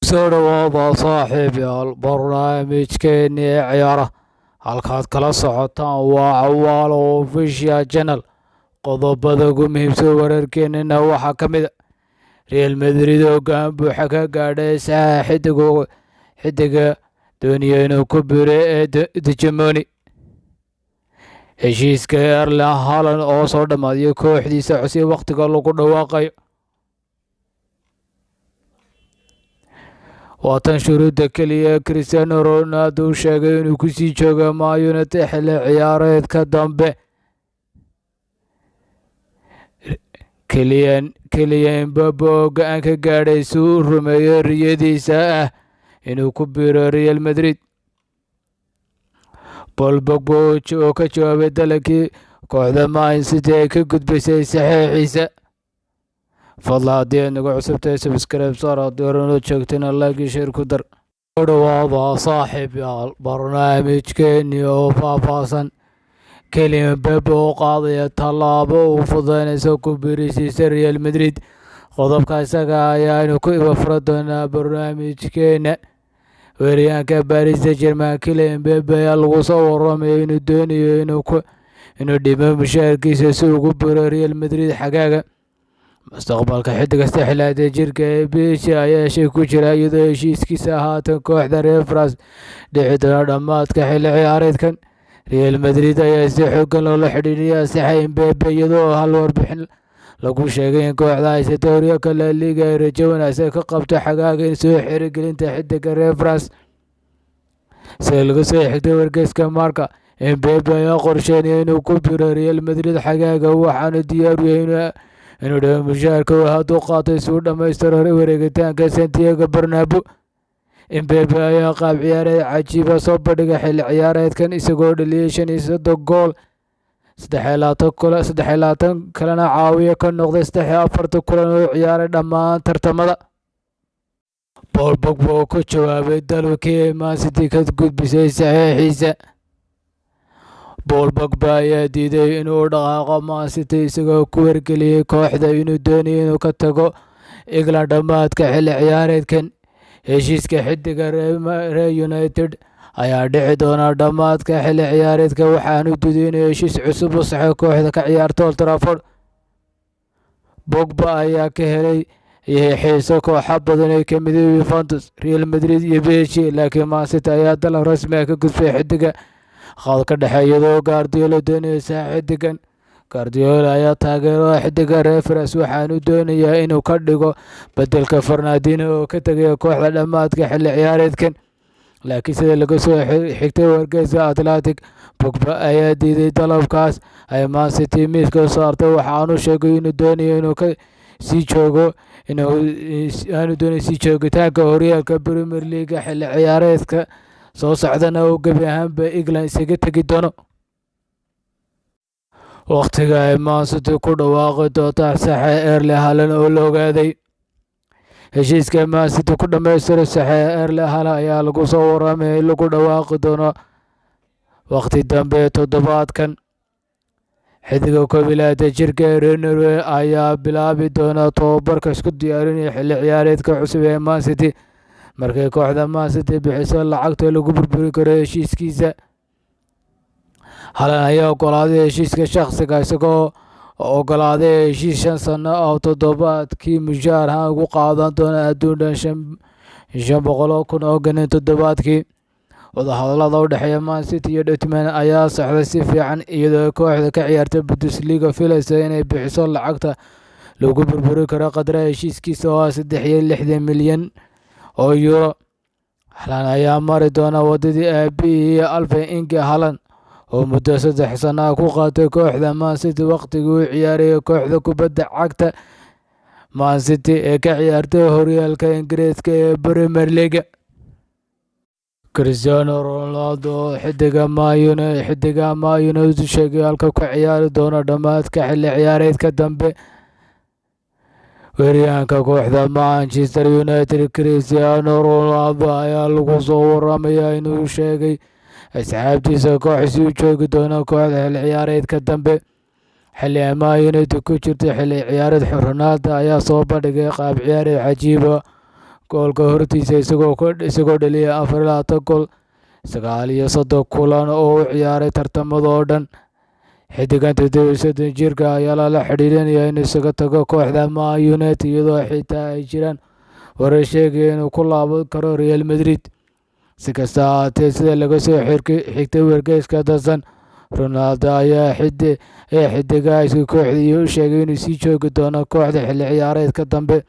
Soo dhawaada saaxiibayaal barnaamijkeennii ciyaaraha halkaad kala socotaan waa Cawaalo Official Channel. Qodobada ugu muhiimsan wararkeennana waxaa ka mid ah Real Madrid oo go'aan buuxa ka gaadhay xidiga doonaya inuu ku biiro ee Hegemony. Heshiiska Erling Haaland oo soo dhamaaday kooxdiisa cusub waqtiga lagu dhawaaqayo. Waa tan shuruudda keliya ee Cristiano Ronaldo sheegay inuu ku sii joogo Man United xilli ciyaareedka dambe. Kylian Mbappe oo go'aan ka gaadhay si uu u rumeeyo riyadiisa ah inuu ku biiro Real Madrid. Paul Pogba oo ka jawaabay dalabkii kooxda Man City ay ka gudbisay saxiixiisa. fadlan haddii aad nagu cusubtahay subscribe saar haddii horena joogtayna like iyo share ku dar. Soo dhawaada saaxiibayaal barnaamijkeennii oo faahfaahsan. Kylian Mbappe oo qaadaya tallaabo uu fududeynayso ku biirisiisa Real Madrid. Qodobka isaga ayaanu ku ibafura doonaa barnaamijkeena. Weeraryahanka Paris Saint-Germain Kylian Mbappe ayaa lagu soo waramayo inuu doonayo inuu dhimo mushaharkiisa si uu ugu biiro Real Madrid xagaaga. Mustaqbalka xidiga 16 jirka ee PSG ayaa shay ku jira iyadoo heshiiskiisa haatan kooxda reer France dhici doona dhammaadka xilli ciyaareedkan. Real Madrid ayaa si xooggan loola xidhiidhiyay saxiixa Mbappe iyadoo hal warbixin lagu sheegay in kooxda haysata horyaalka La Liga ay rajo wanaagsan ka qabto xagaaga in soo xirigelinta xidiga reer France. Sida laga soo xigtay wargeyska Marca, Mbappe ayaa qorsheynaya inuu ku biiro Real Madrid xagaaga waxaana diyaar u yahay inuu dhimo mushaharka uu hadda qaatay si uu dhammaystiro wareegitaanka Santiago Bernabeu. Mbappe ayaa qaab ciyaareed cajiib ah soo bandhigay xilli ciyaareedkan isagoo dhaliyay 35 gool 23 kalena caawiye ka noqday 43 kulan oo ciyaaray dhammaan tartamada. Paul Pogba oo ka jawaabay dalabkii ay Man City ka gudbisay saxiixiisa. Paul Pogba ayaa diiday inuu dhaqaaqo Man City isagoo ku wargeliyay kooxda inuu doonayo inuu ka tago England dhammaadka xilli ciyaareedkan. Heshiiska xidiga reer United ayaa dhici doona dhammaadka xilli ciyaareedka waxaanu diiday inuu heshiis cusub u saxo kooxda ka ciyaarta Old Trafford. Pogba ayaa ka helay xiiso kooxo badan oo ka mid ah Juventus, Real Madrid iyo PSG, laakiin Man City ayaa dalab rasmi ah ka gudbisay xidiga khadka dhexe iyadoo Guardiola doonaya xidigan. Guardiola ayaa taageero xidiga reer France waxaanu doonayaa inuu ka dhigo bedelka Fernandinho oo ka tagay kooxda dhammaadka xilli ciyaareedkan. Laakiin sida laga soo xigtay wargeyska Athletic, Pogba ayaa diiday dalabkaas ay Man City miiska u saartay waxaanu sheegay inuu doonayo inuu sii joogo sii joogitaanka horyaalka Premier League xilli ciyaareedka soo socdana uu gebi ahaanba England isaga tegi doono. Waqtiga ay Man City ku dhawaaqi doonto saxiixa Erling Haaland oo la ogaaday. Heshiiska Man City ku dhammaystiray saxiixa Erling Haaland ayaa lagu soo waramay in lagu dhawaaqi doono waqti dambe toddobaadkan. Xidiga 21 jirka ee reer Norway ayaa bilaabi doona tababarka isku diyaarinaya xilli ciyaareedka cusub ee Man City markay kooxda Man City bixiso lacagta lagu burburin karo heshiiskiisa. Haaland ayaa ogolaaday heshiiska shakhsiga isagoo ogolaaday heshiis 5 sano oo toddobaadkii mushaar ahaan ugu qaadan doona adduun dhan 500 kun oo ganiin toddobaadkii. Wadahadallada u dhexeeya Man City iyo Dortmund ayaa socday si fiican iyadoo kooxda ka ciyaarta Bundesliga filaysa inay bixiso lacagta lagu burburin karo qadar heshiiskiisa oo 63 milyan oo euro. Haaland ayaa mari doona wadadii aabihii Erling Inge Haaland oo muddo 3 sano ku qaatay kooxda Man City waqtigii uu ciyaarayay kooxda kubadda cagta Man City ee ka ciyaartay horyaalka Ingiriiska ee Premier League. Cristiano Ronaldo xidiga Man United sheegay halka ku ciyaari doona dhammaadka xilli ciyaareedka dambe. Weeraryahanka kooxda Manchester United Cristiano Ronaldo ayaa lagu soo waramayaa inuu sheegay asxaabtiisa kooxdiisa u joogi doona kooxda xilli ciyaareedka dambe. xilli Man United ku jirtay xilli ciyaareed Ronaldo ayaa soo bandhigay qaab ciyaareed cajiib ah goolka hortiisa isagoo dhaliyay 24 gool 39 kulan oo u ciyaaray tartamada oo dhan. Xiddigan 37 jirka ayaa lala xidhiidhinaya inuu isaga tago kooxda Man United, iyadoo xitaa ay jiraan warar sheegaya inuu ku laaban karo Real Madrid. Si kasta ha ahaatee, sida laga soo xigtay wargeyska The Sun, Ronaldo ayaa xiddigaasi kooxdii u sheegay inuu sii joogi doono kooxda xilli ciyaareedka dambe.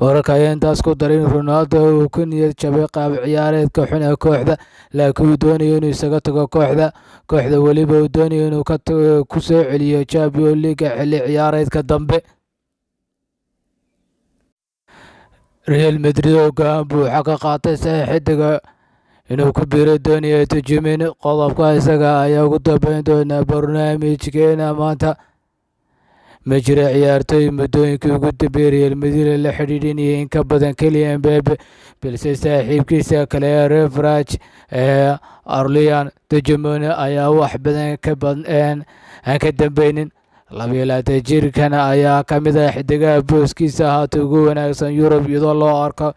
Wararka ayaa intaas ku daray in Ronaldo uu ku niyad jabay qaab ciyaareedka xun ee kooxda, laakiin uu doonayo inuu isaga tago kooxda weliba uu doonayo inuu ku soo celiyo Champions League xilli ciyaareedka dambe. Real Madrid oo go'aan buuxa ka qaatay xiddiga inuu ku biiro doonaya Tchouaméni. Qodobka isaga ayaa ugu dambeyn doona barnaamijkeena maanta. Ma jiro ciyaartoy muddooyinkii ugu dambeeyay Real Madrid la xidhiidhinayay in ka badan Kylian Mbappe, balse saaxiibkiisa kale ee reer France ee Aurelien Tchouaméni ayaa wax badan aan ka dambaynin. 22 jirkan ayaa ka mid ah xiddigaha booskiisa haata ugu wanaagsan Yurub, iyadoo loo arko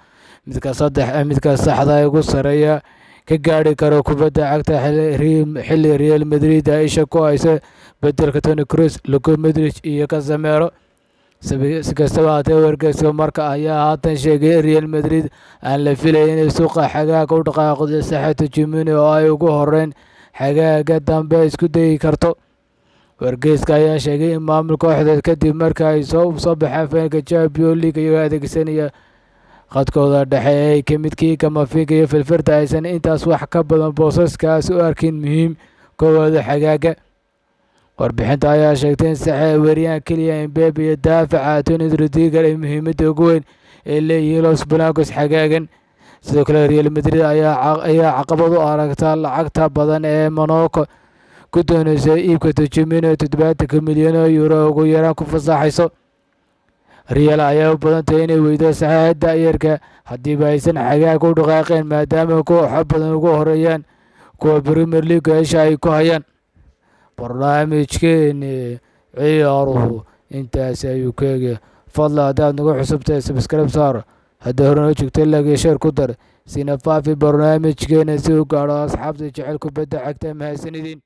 midka saxda ee ugu sarreeya ka gaari kara kubadda cagta xilli Real Madrid ay isha ku hayso beddelka Toni Kroos, Luka Modric iyo Casemiro. Si kastaba ha ahaatee, wargeyska Marca ayaa haatan sheegay in Real Madrid aan la filayn inay suuqa xagaaga u dhaqaaqdo saxiixa Tchouaméni, oo ay ugu horreyn xagaaga dambe isku dayi karto. Wargeyska ayaa sheegay in maamulka kooxda kadib markii ay soo baxeen finalka Champions League iyagoo adeegsanaya khadkooda dhexe ee ay ka midkiin Camavinga iyo Valverde, aysan intaas wax ka badan boosaskaas u arkin muhiim kooxda xagaaga. Warbixinta ayaa sheegtay in saxiixa weeraryahan Kylian Mbappe iyo daafaca Antonio Rudiger ay muhiimadda ugu weyn ee leeyihiin Los Blancos xagaagan. Sidoo kale, Real Madrid ayaa caqabad u aragta lacagta badan ee Monaco ku doonaysa iibka Tchouaméni oo 70 milyan oo euro ugu yaraan ku fasaxayso. Real ayaa u badan tahay inay weydo saxiixa da'yarka haddiiba aysan xagaaga u dhaqaaqeen, maadaama kooxo badan ugu horeeyaan kuwa Premier League isha ay ku hayaan. Barnaamijkeeni ciyaaruhu intaasi ayuu ka eegay. Fadlan haddaad nagu cusubtahay subscribe saar, haddii hore noo joogtay like iyo share ku dar, sina faafi barnaamijkeena si uu gaadho asxaabta jecel kubadda cagta. Mahadsanidin.